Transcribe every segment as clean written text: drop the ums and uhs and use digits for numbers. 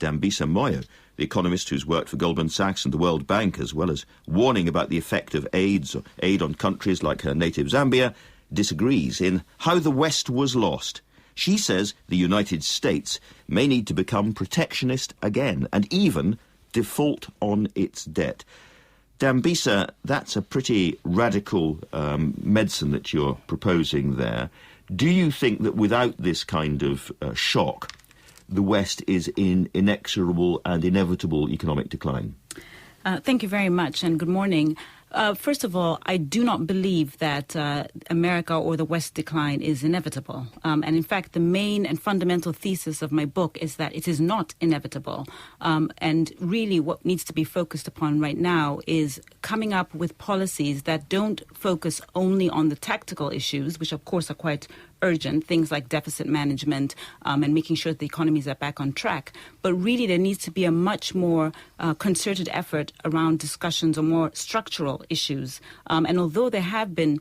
Dambisa Moyo, the economist who's worked for Goldman Sachs and the World Bank, as well as warning about the effect of aid on countries like her native Zambia, disagrees in how the West was lost. She says the United States may need to become protectionist again and even default on its debt. Dambisa, that's a pretty radical medicine that you're proposing there. Do you think that without this kind of shock, the West is in inexorable and inevitable economic decline? Thank you very much, and good morning. First of all, I do not believe that America or the West decline is inevitable. And in fact, the main and fundamental thesis of my book is that it is not inevitable. And really what needs to be focused upon right now is coming up with policies that don't focus only on the tactical issues, which of course are quite urgent, things like deficit management and making sure that the economies are back on track. But really there needs to be a much more concerted effort around discussions on more structural issues. And although there have been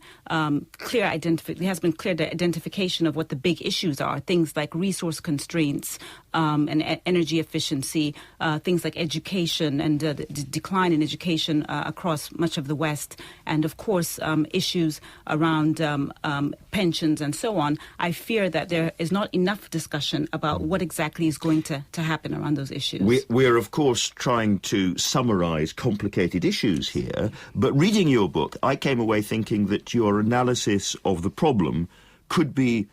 clear identification of what the big issues are, things like resource constraints and energy efficiency, things like education and the decline in education across much of the West, and of course issues around pensions and so on, I fear that there is not enough discussion about what exactly is going to happen around those issues. We're of course trying to summarise complicated issues here, but reading your book, I came away thinking that your analysis of the problem could be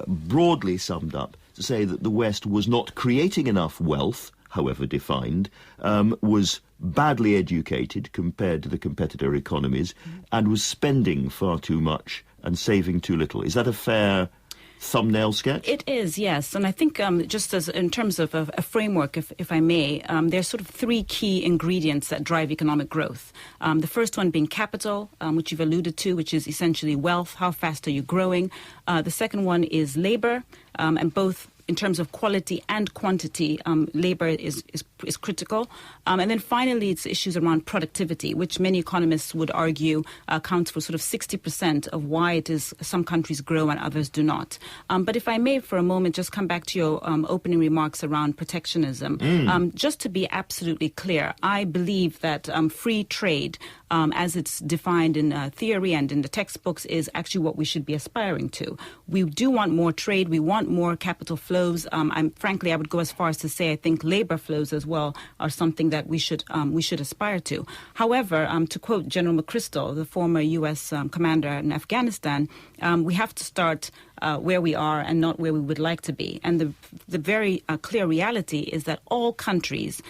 broadly summed up to say that the West was not creating enough wealth, however defined, was badly educated compared to the competitor economies, and was spending far too much and saving too little. Is that a fair thumbnail sketch? It is, yes. And I think just as in terms of a framework, if I may, there's sort of three key ingredients that drive economic growth. The first one being capital, which you've alluded to, which is essentially wealth. How fast are you growing? The second one is labor, and both in terms of quality and quantity, labor is critical. And then finally, it's issues around productivity, which many economists would argue accounts for sort of 60% of why it is some countries grow and others do not. But if I may, for a moment, just come back to your opening remarks around protectionism. Just to be absolutely clear, I believe that free trade, as it's defined in theory and in the textbooks, is actually what we should be aspiring to. We do want more trade. We want more capital flows. Frankly, I would go as far as to say I think labor flows as well are something that we should aspire to. However, to quote General McChrystal, the former U.S. commander in Afghanistan, we have to start where we are and not where we would like to be. And the very clear reality is that all countries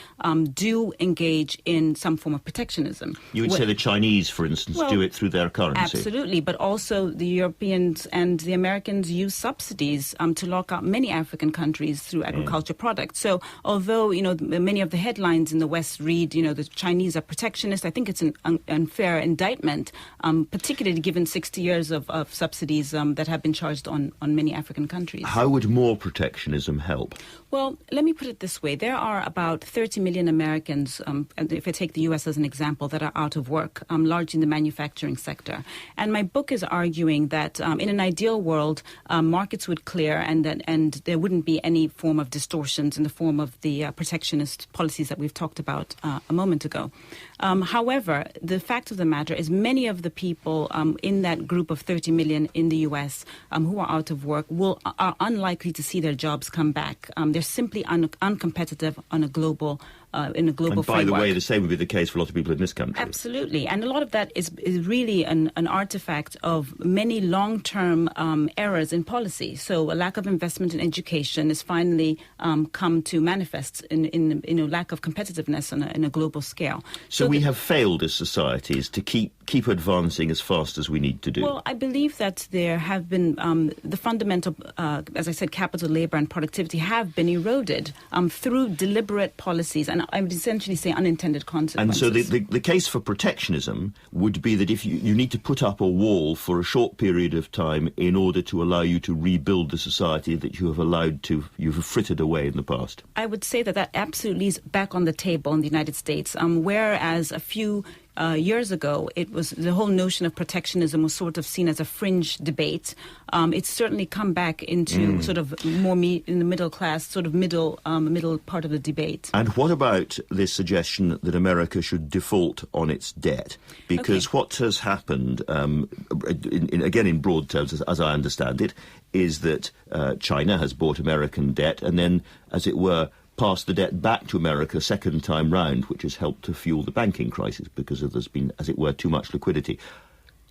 do engage in some form of protectionism. You would say the Chinese, for instance, do it through their currency. Absolutely, but also the Europeans and the Americans use subsidies to lock out many African countries through agriculture products. So although, many of the headlines in the West read, the Chinese are protectionist, I think it's an unfair indictment, particularly given 60 years of subsidies that have been charged on many African countries. How would more protectionism help? Well, let me put it this way. There are about 30 million Americans, and if I take the U.S. as an example, that are out of work, largely in the manufacturing sector. And my book is arguing that in an ideal world, markets would clear and there wouldn't be any form of distortions in the form of the protectionist policies that we've talked about a moment ago. However, the fact of the matter is many of the people in that group of 30 million in the U.S. Who are out of work are unlikely to see their jobs come back. They're simply uncompetitive on a global framework. And by the way, the same would be the case for a lot of people in this country. Absolutely. And a lot of that is really an artifact of many long-term errors in policy. So a lack of investment in education has finally come to manifest in lack of competitiveness in a global scale. So we have failed as societies to keep advancing as fast as we need to do. Well, I believe that there have been the fundamental, as I said, capital, labor and productivity have been eroded through deliberate policies, and I would essentially say unintended consequences. And so the case for protectionism would be that if you need to put up a wall for a short period of time in order to allow you to rebuild the society that you've frittered away in the past. I would say that absolutely is back on the table in the United States, whereas a few years ago, it was the whole notion of protectionism was sort of seen as a fringe debate. It's certainly come back into sort of more in the middle class, sort of middle part of the debate. And what about this suggestion that America should default on its debt? Because what has happened, again in broad terms, as I understand it, is that China has bought American debt and then, as it were, passed the debt back to America second time round, which has helped to fuel the banking crisis because there's been, as it were, too much liquidity.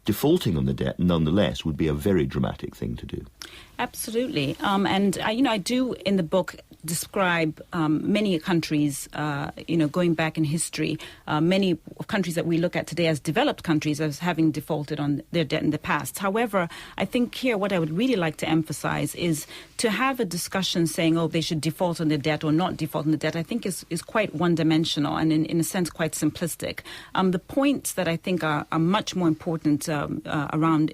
Defaulting on the debt, nonetheless, would be a very dramatic thing to do. Absolutely. And I do, in the book, describe many countries, going back in history, many countries that we look at today as developed countries as having defaulted on their debt in the past. However, I think here what I would really like to emphasize is to have a discussion saying, they should default on their debt or not default on the debt, I think is quite one-dimensional and in a sense quite simplistic. The points that I think are much more important around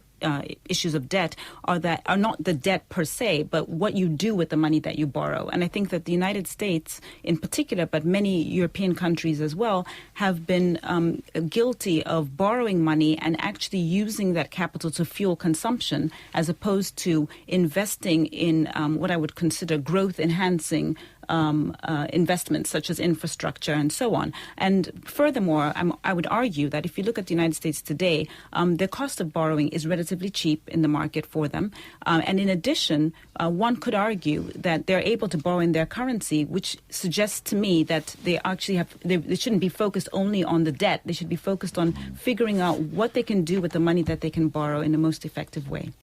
issues of debt are not the debt per se, but what you do with the money that you borrow. And I think that the United States in particular, but many European countries as well, have been guilty of borrowing money and actually using that capital to fuel consumption as opposed to investing in what I would consider growth-enhancing investments such as infrastructure and so on. And furthermore, I would argue that if you look at the United States today, the cost of borrowing is relatively cheap in the market for them. And in addition, one could argue that they're able to borrow in their currency, which suggests to me that they actually they shouldn't be focused only on the debt. They should be focused on figuring out what they can do with the money that they can borrow in the most effective way.